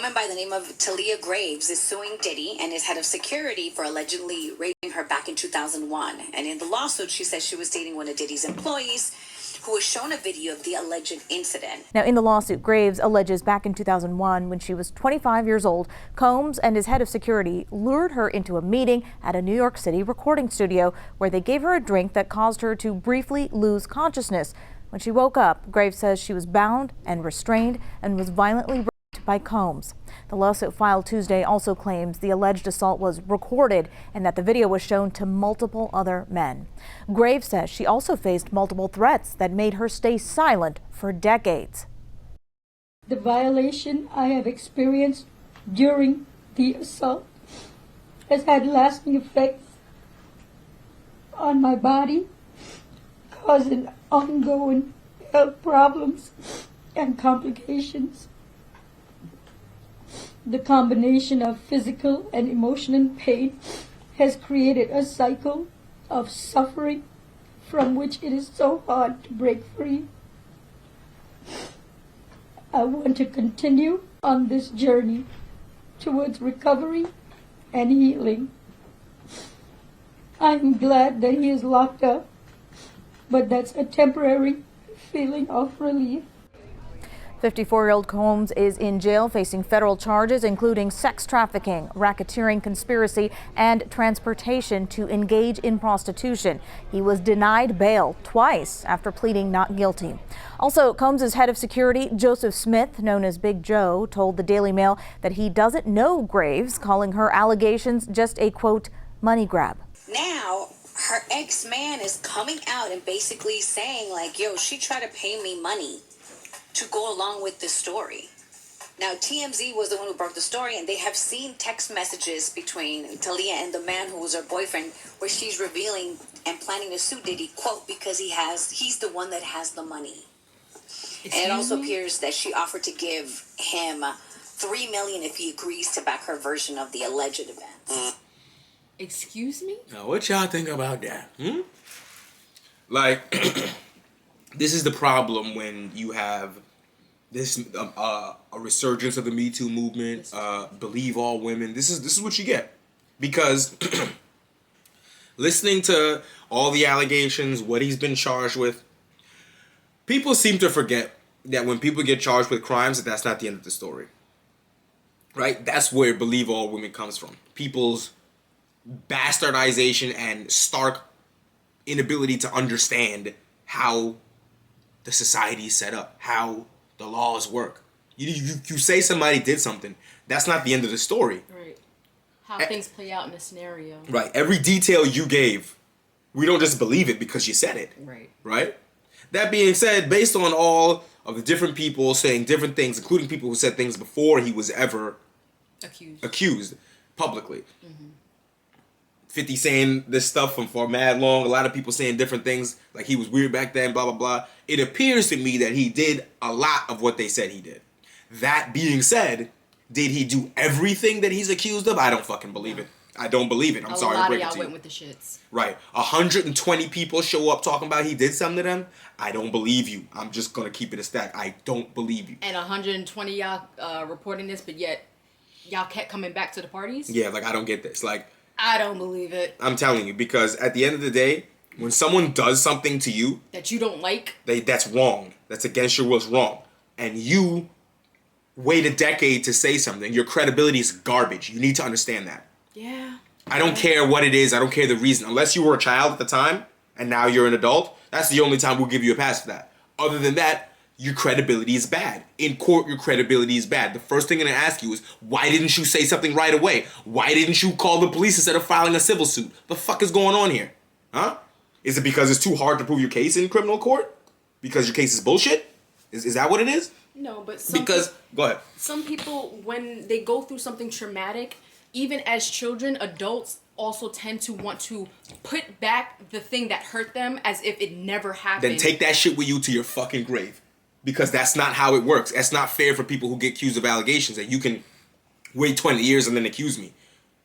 woman by the name of Thalia Graves is suing Diddy and his head of security for allegedly raping her back in 2001. And in the lawsuit, she says she was dating one of Diddy's employees who was shown a video of the alleged incident. Now, in the lawsuit, Graves alleges back in 2001, when she was 25 years old, Combs and his head of security lured her into a meeting at a New York City recording studio where they gave her a drink that caused her to briefly lose consciousness. When she woke up, Graves says she was bound and restrained and was violently raped by Combs. The lawsuit filed Tuesday also claims the alleged assault was recorded and that the video was shown to multiple other men. Graves says she also faced multiple threats that made her stay silent for decades. The violation I have experienced during the assault has had lasting effects on my body, causing ongoing health problems and complications. The combination of physical and emotional pain has created a cycle of suffering from which it is so hard to break free. I want to continue on this journey towards recovery and healing. I'm glad that he is locked up, but that's a temporary feeling of relief. 54-year-old Combs is in jail facing federal charges, including sex trafficking, racketeering conspiracy, and transportation to engage in prostitution. He was denied bail twice after pleading not guilty. Also, Combs' head of security, Joseph Smith, known as Big Joe, told the Daily Mail that he doesn't know Graves, calling her allegations just a, quote, money grab. Now, her ex-man is coming out and basically saying, like, yo, she tried to pay me money to go along with this story. Now, TMZ was the one who broke the story, and they have seen text messages between Thalia and the man who was her boyfriend, where she's revealing and planning to sue Diddy, quote, because he's the one that has the money. And it also appears that she offered to give him $3 million if he agrees to back her version of the alleged events. Excuse me? Now, what y'all think about that? Like, this is the problem when you have this a resurgence of the Me Too movement. Believe all women. This is what you get, because listening to all the allegations, what he's been charged with, people seem to forget that when people get charged with crimes, that's not the end of the story. Right? That's where believe all women comes from. People's bastardization and stark inability to understand how the society is set up, how the laws work. You say somebody did something, that's not the end of the story. Right. How things play out in a scenario. Right. Every detail you gave, we don't just believe it because you said it. Right. Right? That being said, based on all of the different people saying different things, including people who said things before he was ever accused publicly. 50 saying this stuff for mad long, a lot of people saying different things, like he was weird back then, blah, blah, blah. It appears to me that he did a lot of what they said he did. That being said, did he do everything that he's accused of? I don't fucking believe it. I don't believe it. I'm sorry to break it to you. A lot of y'all went with the shits. Right. 120 people show up talking about he did something to them. I don't believe you. I'm just going to keep it a stack. I don't believe you. And 120 y'all reporting this, but yet y'all kept coming back to the parties? Yeah, like, I don't get this. Like, I don't believe it. I'm telling you, because at the end of the day, when someone does something to you that you don't like, that's wrong. That's against your will, it's wrong. And you wait a decade to say something, your credibility is garbage. You need to understand that. Yeah. I don't care what it is. I don't care the reason. Unless you were a child at the time and now you're an adult, that's the only time we'll give you a pass for that. Other than that, your credibility is bad. In court, your credibility is bad. The first thing I'm going to ask you is, why didn't you say something right away? Why didn't you call the police instead of filing a civil suit? The fuck is going on here? Huh? Is it because it's too hard to prove your case in criminal court? Because your case is bullshit? Is that what it is? No, but go ahead. Some people, when they go through something traumatic, even as children, adults also tend to want to put back the thing that hurt them as if it never happened. Then take that shit with you to your fucking grave. Because that's not how it works. That's not fair for people who get accused of allegations that you can wait 20 years and then accuse me.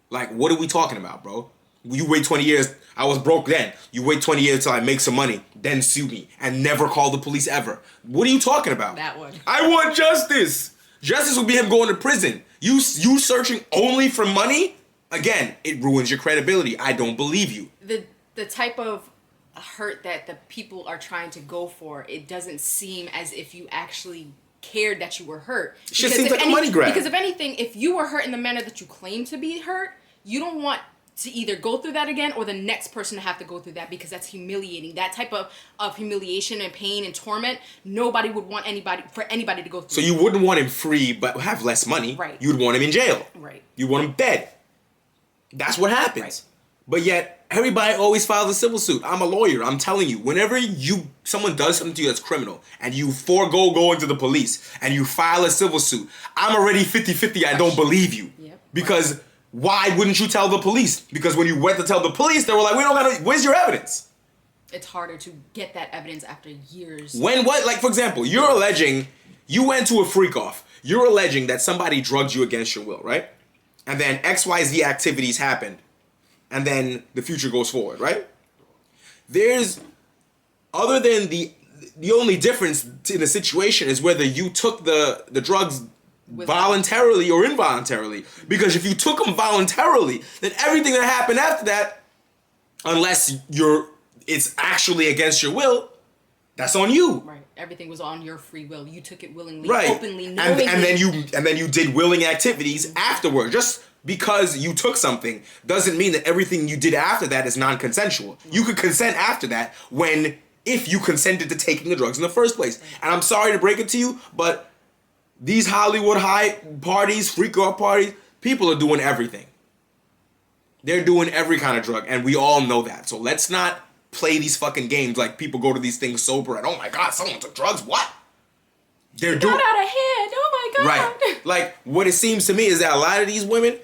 Like, what are we talking about, bro? You wait 20 years, I was broke then. You wait 20 years until I make some money, then sue me, and never call the police ever. What are you talking about? That one. I want justice. Justice would be him going to prison. You searching only for money? Again, it ruins your credibility. I don't believe you. The type of hurt that the people are trying to go for, it doesn't seem as if you actually cared that you were hurt. It just seems like a money grab. Because if anything, if you were hurt in the manner that you claim to be hurt, you don't want to either go through that again or the next person to have to go through that, because that's humiliating. That type of humiliation and pain and torment, nobody would want anybody to go through. So you wouldn't want him free but have less money. Right. You'd want him in jail. Right. You want him dead. That's what happens. Right. But yet, everybody always files a civil suit. I'm a lawyer. I'm telling you, whenever someone does something to you that's criminal, and you forego going to the police, and you file a civil suit, I'm already 50-50. I don't believe you. Yep. Because why wouldn't you tell the police? Because when you went to tell the police, they were like, we don't gotta, where's your evidence? It's harder to get that evidence after years. Like, for example, you're alleging, you went to a freak off. You're alleging that somebody drugged you against your will, right? And then XYZ activities happened. And then the future goes forward, right? There's, other than the only difference in the situation is whether you took the drugs voluntarily or involuntarily. Because if you took them voluntarily, then everything that happened after that, unless it's actually against your will, that's on you. Right. Everything was on your free will. You took it willingly, right. openly, knowingly. And then you did willing activities afterward. Just because you took something doesn't mean that everything you did after that is non-consensual. You could consent after that if you consented to taking the drugs in the first place. And I'm sorry to break it to you, but these Hollywood high parties, freak off parties, people are doing everything. They're doing every kind of drug, and we all know that. So let's not play these fucking games like people go to these things sober and, oh my God, someone took drugs, what? They're doing got out of hand, oh my God. Right. Like, what it seems to me is that a lot of these women,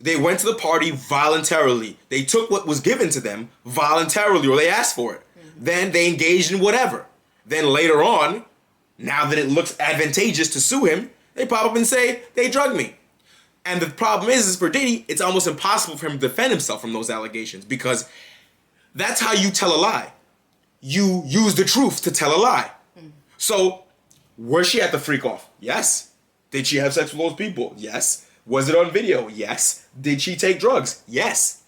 they went to the party voluntarily. They took what was given to them voluntarily, or they asked for it. Mm-hmm. Then they engaged in whatever. Then later on, now that it looks advantageous to sue him, they pop up and say, they drugged me. And the problem is for Diddy, it's almost impossible for him to defend himself from those allegations, because that's how you tell a lie. You use the truth to tell a lie. Mm. So, was she at the freak off? Yes. Did she have sex with those people? Yes. Was it on video? Yes. Did she take drugs? Yes.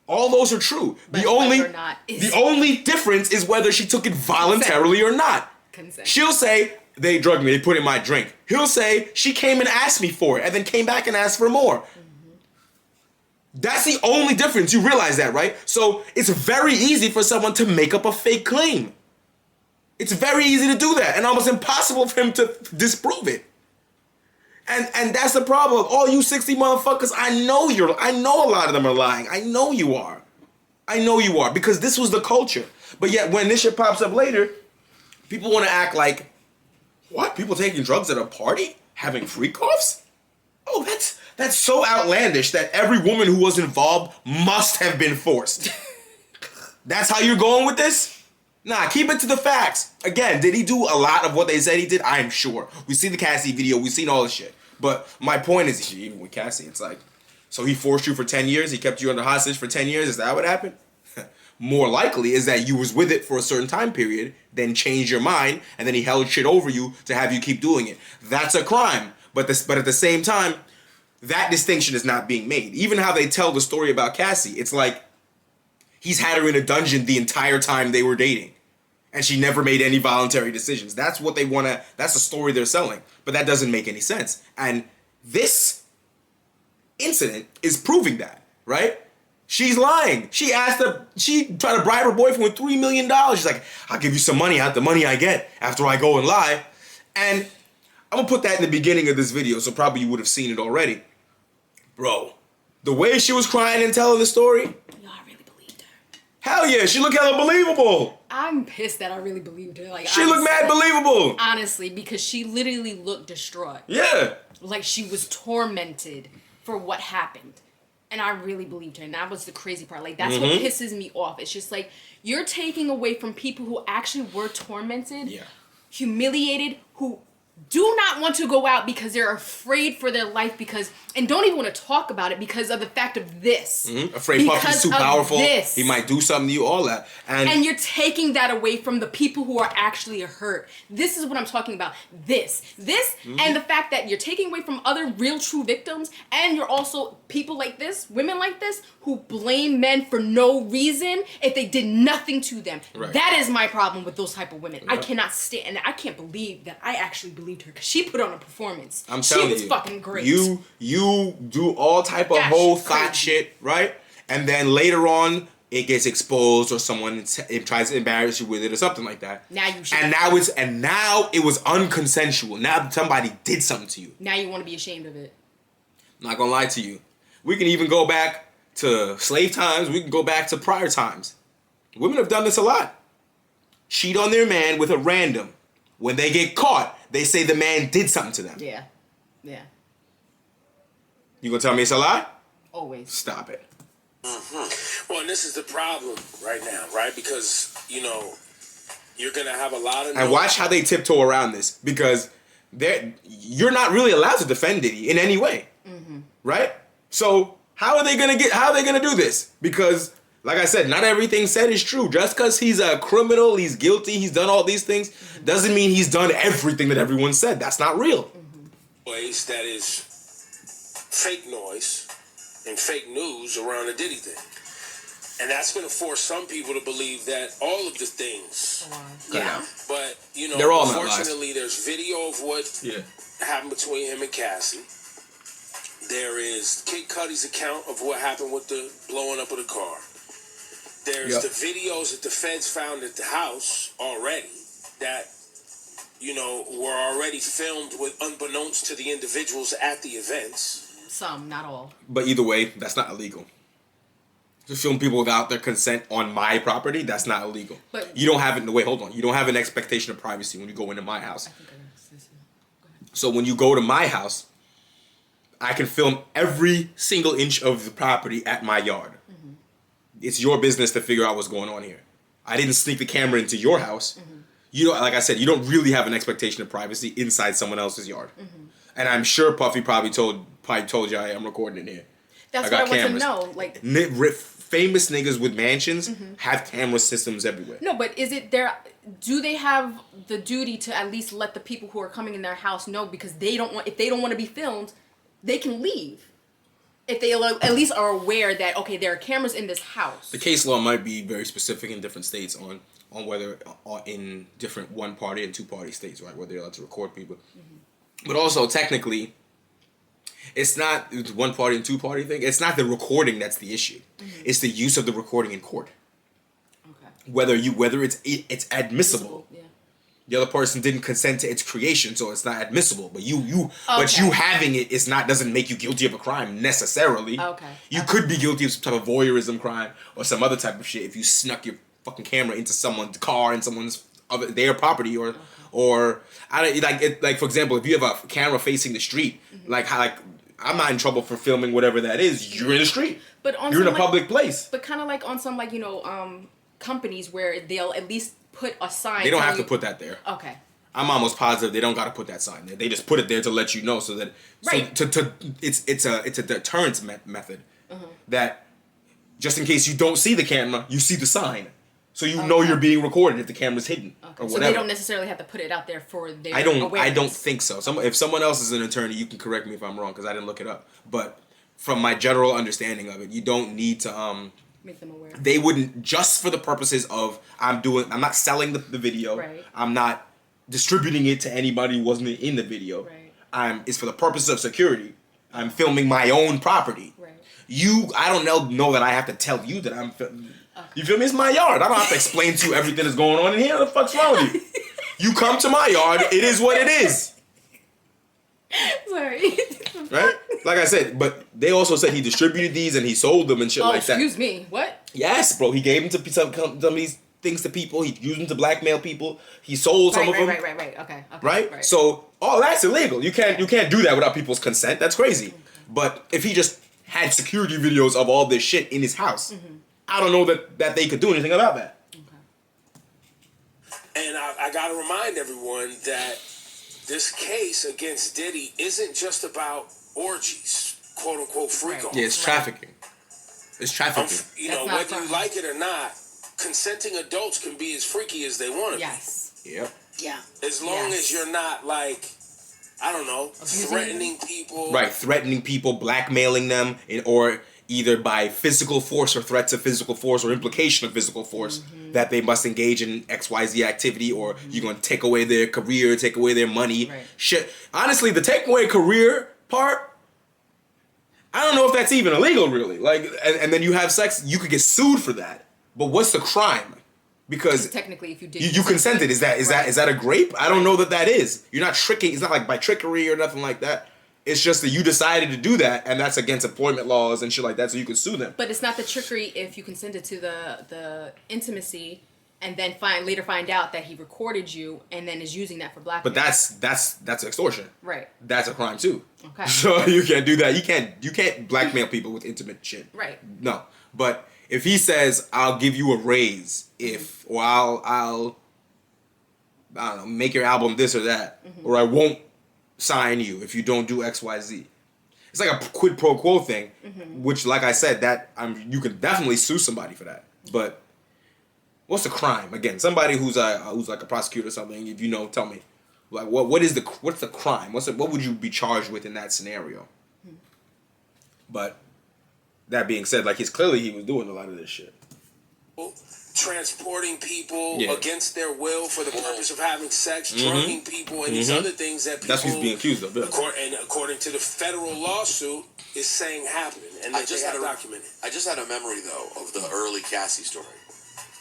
All those are true. But the only difference is whether she took it voluntarily or not. Consent. She'll say, they drugged me, they put it in my drink. He'll say, she came and asked me for it, and then came back and asked for more. Mm-hmm. That's the only difference. You realize that, right? So it's very easy for someone to make up a fake claim. It's very easy to do that, and almost impossible for him to disprove it. And that's the problem. All you 60 motherfuckers, I know a lot of them are lying. I know you are. Because this was the culture. But yet when this shit pops up later, people want to act like, what? People taking drugs at a party? Having freak-offs? Oh, that's so outlandish that every woman who was involved must have been forced. That's how you're going with this? Nah, keep it to the facts. Again, did he do a lot of what they said he did? I'm sure. We see the Cassie video. We've seen all this shit. But my point is, even with Cassie, it's like, so he forced you for 10 years? He kept you under hostage for 10 years? Is that what happened? More likely is that you was with it for a certain time period, then changed your mind, and then he held shit over you to have you keep doing it. That's a crime. But at the same time, that distinction is not being made. Even how they tell the story about Cassie, it's like he's had her in a dungeon the entire time they were dating. And she never made any voluntary decisions. That's what they want to, that's the story they're selling. But that doesn't make any sense. And this incident is proving that, right? She's lying. She tried to bribe her boyfriend with $3 million. She's like, I'll give you some money out the money I get after I go and lie. And I'm going to put that in the beginning of this video, so probably you would have seen it already. Bro, the way she was crying and telling the story. No, I really believed her. Hell yeah, she looked hella believable. I'm pissed that I really believed her. Like, she looked mad believable. Honestly, because she literally looked distraught. Yeah. Like she was tormented for what happened. And I really believed her. And that was the crazy part. Like, that's what pisses me off. It's just like, you're taking away from people who actually were tormented, humiliated, who do not want to go out because they're afraid for their life and don't even want to talk about it because of the fact of this. Afraid Puffy's too powerful. This. He might do something to you, all that. And you're taking that away from the people who are actually hurt. This is what I'm talking about. This, and the fact that you're taking away from other real true victims, and you're also people like this, women like this, who blame men for no reason if they did nothing to them. Right. That is my problem with those type of women. Yep. I cannot stand, and I can't believe that I actually believed her because she put on a performance. I'm telling you, she was fucking great. You do all type of whole thought shit, right? And then later on, it gets exposed, or someone tries to embarrass you with it, or something like that. Now you should. And now it was unconsensual. Now somebody did something to you. Now you want to be ashamed of it. I'm not gonna lie to you. We can even go back to slave times. We can go back to prior times. Women have done this a lot. Cheat on their man with a random. When they get caught, they say the man did something to them. Yeah. You gonna tell me it's a lie? Always. Stop it. Well, and this is the problem right now, right? Because, you're going to have a lot of... And watch how they tiptoe around this, because you're not really allowed to defend Diddy in any way. Right? So how are they gonna do this? Because, like I said, not everything said is true. Just because he's a criminal, he's guilty, he's done all these things, doesn't mean he's done everything that everyone said. That's not real. Ways that is fake noise and fake news around the Diddy thing. And that's going to force some people to believe that all of the things. Yeah. But, they're all not lies. unfortunately, there's video of what happened between him and Cassie. There is Kid Cudi's account of what happened with the blowing up of the car. There's the videos that the feds found at the house already that, were already filmed with unbeknownst to the individuals at the events. Some, not all. But either way, that's not illegal. To film people without their consent on my property, that's not illegal. But you don't have it. Wait, hold on. You don't have an expectation of privacy when you go into my house. So when you go to my house, I can film every single inch of the property at my yard. It's your business to figure out what's going on here. I didn't sneak the camera into your house. You know, like I said, you don't really have an expectation of privacy inside someone else's yard. And I'm sure Puffy probably told you I'm recording in here. That's what I want to know. Like, famous niggas with mansions have camera systems everywhere. No, but is it there? Do they have the duty to at least let the people who are coming in their house know, because they don't want, if they don't want to be filmed, they can leave. If they at least are aware that, okay, there are cameras in this house. The case law might be very specific in different states on whether in different one-party and two-party states, right, where they're allowed to record people. But also, technically, it's not the one-party and two-party thing. It's not the recording that's the issue. It's the use of the recording in court. Okay. Whether it's admissible. Yeah. The other person didn't consent to its creation, so it's not admissible. But you having it is not, doesn't make you guilty of a crime necessarily. Okay. You could be guilty of some type of voyeurism crime or some other type of shit if you snuck your fucking camera into someone's car and someone's their property or for example, if you have a camera facing the street, I'm not in trouble for filming whatever that is. You're in the street. But you're in a public place. But kind of like on some companies where they'll at least put a sign. They don't have to put that there. Okay. I'm almost positive they don't got to put that sign there. They just put it there to let you know, so that it's a deterrence method that just in case you don't see the camera, you see the sign, so you know you're being recorded if the camera's hidden or whatever. So they don't necessarily have to put it out there for their awareness. I don't think so. If someone else is an attorney, you can correct me if I'm wrong because I didn't look it up. But from my general understanding of it, you don't need to make them aware. They wouldn't, just for the purposes of I'm not selling the video. Right. I'm not distributing it to anybody who wasn't in the video. Right. It's for the purposes of security. I'm filming my own property. Right. I don't know that I have to tell you that I'm filming. Okay. You feel me? It's my yard. I don't have to explain to you everything that's going on in here. What the fuck's wrong with you? You come to my yard, it is what it is. Sorry. Right? Like I said, but they also said he distributed these and he sold them and shit like that. Excuse me, what? Yes, bro. He gave them to some of these things to people. He used them to blackmail people. He sold some of them. Right. Okay. Right? So all that's illegal. You can't do that without people's consent. That's crazy. Okay. But if he just had security videos of all this shit in his house, I don't know that they could do anything about that. Okay. And I gotta remind everyone that this case against Diddy isn't just about orgies, quote unquote freak offs. Yeah, it's trafficking. It's trafficking. Whether you like it or not, consenting adults can be as freaky as they want to be. Yep. Yeah. As long as you're not like, I don't know, threatening people. Right, threatening people, blackmailing them, or either by physical force or threats of physical force or implication of physical force that they must engage in XYZ activity, or you're going to take away their career, take away their money. Right. Shit. Honestly, the take away career part, I don't know if that's even illegal, really. Like, and then you have sex, you could get sued for that. But what's the crime? Because technically, if you did, you consented. Is that a grape? I don't know that is. You're not tricking. It's not like by trickery or nothing like that. It's just that you decided to do that, and that's against employment laws and shit like that. So you can sue them. But it's not the trickery if you consented to the intimacy, and then later find out that he recorded you and then is using that for blackmail. But that's extortion. Right. That's a crime too. Okay. So you can't do that. You can't blackmail people with intimate shit. Right. No. But if he says, I'll give you a raise if, or I'll I don't know, make your album this or that, or I won't sign you if you don't do XYZ. It's like a quid pro quo thing, which, like I said, that you can definitely sue somebody for that. But what's the crime? Again, somebody who's like a prosecutor or something, if you know, tell me. Like what's the crime? What would you be charged with in that scenario? But that being said, like he was doing a lot of this shit. Transporting people against their will for the purpose of having sex, drugging people, and these other things that people... That's what he's being accused of. Yeah. According to the federal lawsuit, is saying happening. And they just documented. I just had a memory, though, of the early Cassie story.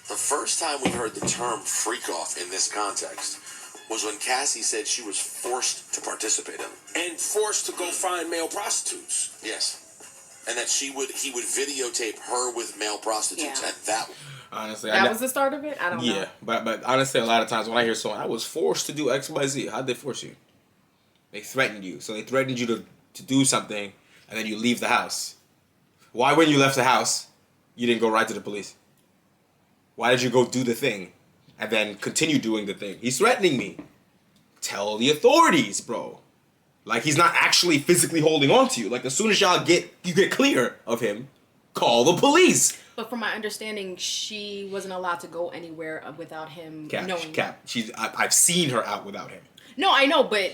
The first time we heard the term freak-off in this context was when Cassie said she was forced to participate in it. And forced to go find male prostitutes. Yes. And that he would videotape her with male prostitutes. And that... Honestly, that was the start of it. I don't know. Yeah, but honestly, a lot of times when I hear someone, I was forced to do XYZ. How'd they force you? They threatened you. So they threatened you to do something, and then you leave the house. Why, when you left the house, you didn't go right to the police? Why did you go do the thing, and then continue doing the thing? He's threatening me. Tell the authorities, bro. Like, he's not actually physically holding on to you. Like, as soon as you get clear of him, call the police. But from my understanding, she wasn't allowed to go anywhere without him knowing. I've seen her out without him. No, I know, but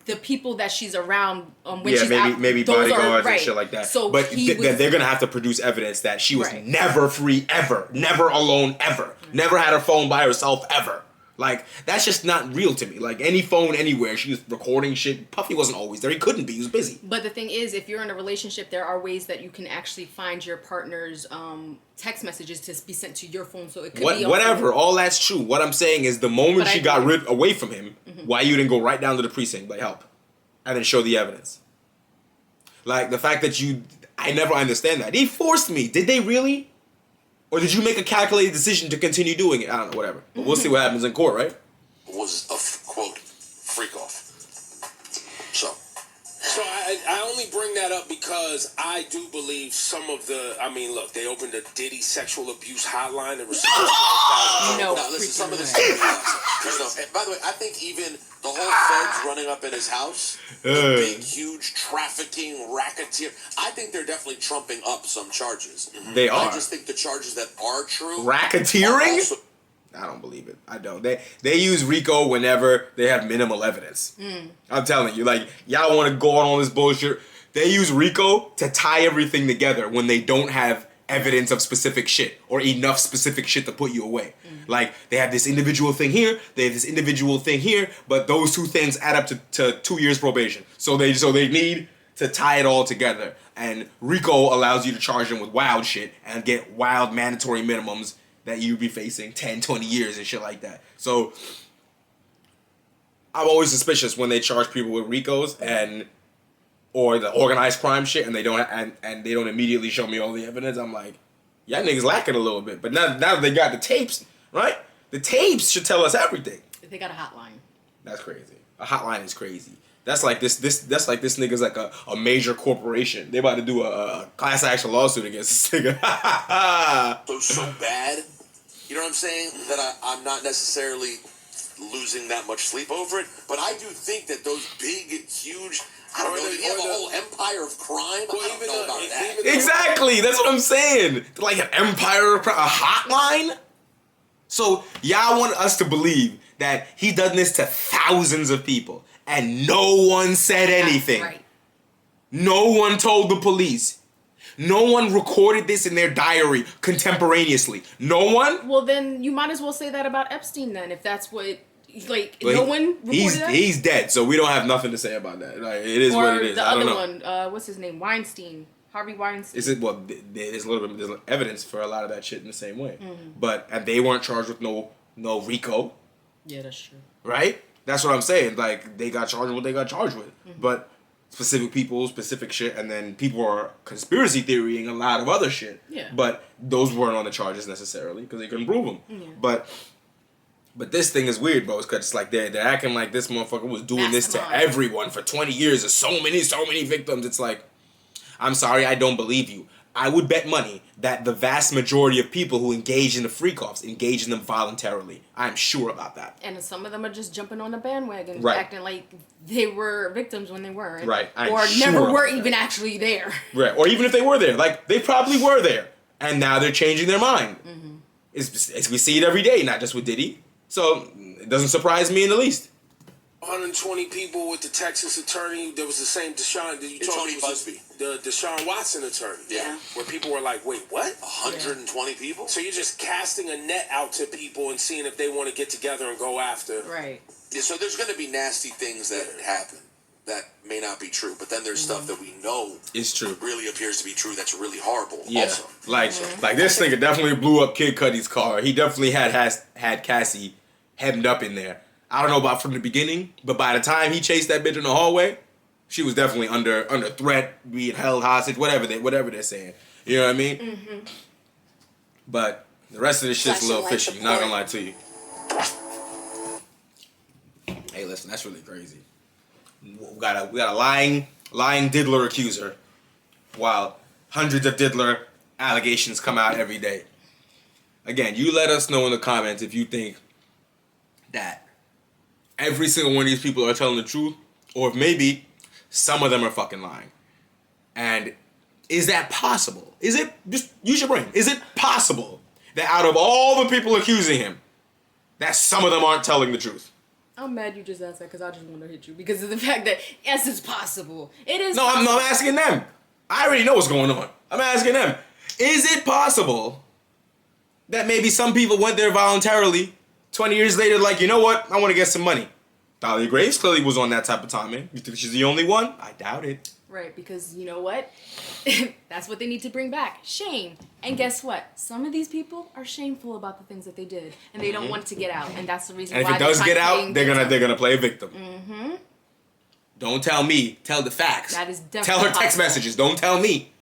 the people that she's around when she's maybe, out, maybe bodyguards and shit like that. So but they're gonna have to produce evidence that she was never free ever, never alone ever, never had her phone by herself ever. Like, that's just not real to me. Like, any phone anywhere, she was recording shit. Puffy wasn't always there. He couldn't be. He was busy. But the thing is, if you're in a relationship, there are ways that you can actually find your partner's text messages to be sent to your phone. So it could be... Whatever. All that's true. What I'm saying is the moment she got away from him, why you didn't go right down to the precinct, like, help, and then show the evidence. Like, the fact that I never understand that. He forced me. Did they really? Or did you make a calculated decision to continue doing it? I don't know, whatever. But we'll see what happens in court, right? Was a, quote, freak-off. So I only bring that up because I do believe some of the... I mean, look, they opened a Diddy sexual abuse hotline and received No, listen, some of this... By the way, I think even the whole feds running up in his house, the big, huge trafficking, racketeer, I think they're definitely trumping up some charges. They are. I just think the charges that are true... Racketeering? I don't believe it. I don't. They use RICO whenever they have minimal evidence. I'm telling you, like, y'all want to go on all this bullshit. They use RICO to tie everything together when they don't have evidence of specific shit or enough specific shit to put you away. Like, they have this individual thing here, they have this individual thing here, but those two things add up to 2 years probation. So they need to tie it all together. And RICO allows you to charge them with wild shit and get wild mandatory minimums that you'd be facing 10, 20 years and shit like that. So I'm always suspicious when they charge people with RICOs or the organized crime shit and they don't immediately show me all the evidence. I'm like, y'all niggas lacking a little bit. But now that they got the tapes, right? The tapes should tell us everything. They got a hotline. That's crazy. A hotline is crazy. That's like this nigga's like a major corporation. They about to do a class action lawsuit against this nigga. So bad, you know what I'm saying? That I'm not necessarily losing that much sleep over it. But I do think that those big, huge, I don't know, they have a whole empire of crime. I don't know about that. Exactly, that's what I'm saying. Like an empire of crime, a hotline. So y'all want us to believe that he done this to thousands of people and no one said anything. Right. No one told the police. No one recorded this in their diary contemporaneously. No one? Well, then you might as well say that about Epstein then, if that's what, like, no one reported that? He's dead, so we don't have nothing to say about that. Like, it is what it is. Or the I don't other know. one, what's his name? Weinstein. Harvey Weinstein. Is it, well, there's a little bit there's evidence for a lot of that shit in the same way. But, and they weren't charged with no RICO. Yeah, that's true. Right? That's what I'm saying. Like, they got charged with what they got charged with. But specific people, specific shit, and then people are conspiracy theorying a lot of other shit. Yeah. But those weren't on the charges necessarily because they couldn't prove them. Yeah. But this thing is weird, bro. Because it's like they're acting like this motherfucker was doing this to Mastermind. everyone for 20 years. There's so many victims. It's like, I'm sorry, I don't believe you. I would bet money that the vast majority of people who engage in the freak-offs engage in them voluntarily. I'm sure about that. And some of them are just jumping on the bandwagon, Right. acting like they were victims when they weren't. Right, I'm or sure never of were that. even actually there. Right. Or even if they were there. Like, they probably were there. And now they're changing their mind. We see it every day, not just with Diddy. So, it doesn't surprise me in the least. 120 people with the Texas attorney. There was the same Deshaun. Tony Busby. The Deshaun Watson attorney. Yeah. Where people were like, wait, what? 120 people? So you're just casting a net out to people and seeing if they want to get together and go after. Right. Yeah, so there's going to be nasty things that happen that may not be true, but then there's stuff that we know It's true. really appears to be true that's really horrible Yeah. also. Like this nigga definitely blew up Kid Cudi's car. He definitely had Cassie hemmed up in there. I don't know about from the beginning, but by the time he chased that bitch in the hallway, she was definitely under threat, being held hostage, whatever they're saying. You know what I mean? But the rest of this shit's a little Flashing fishy. lights Not gonna lie to you. Hey, listen, that's really crazy. We got a lying diddler accuser, while hundreds of diddler allegations come out every day. Again, you let us know in the comments if you think that every single one of these people are telling the truth, or if maybe some of them are fucking lying. And is that possible? Is it, just use your brain, is it possible that out of all the people accusing him, that some of them aren't telling the truth? I'm mad you just asked that because I just want to hit you because of the fact that, yes, it's possible. It is No, I'm asking them. I already know what's going on. I'm asking them. Is it possible that maybe some people went there voluntarily, 20 years later, like, you know what? I want to get some money. Thalia Graves clearly was on that type of timing. You think she's the only one? I doubt it. Right, because you know what? That's what they need to bring back. Shame. And guess what? Some of these people are shameful about the things that they did, and they don't want it to get out, and that's the reason And why if it does get out, they're they're gonna play a victim. Don't tell me. Tell the facts. That is definitely Tell her text possible. messages. Don't tell me.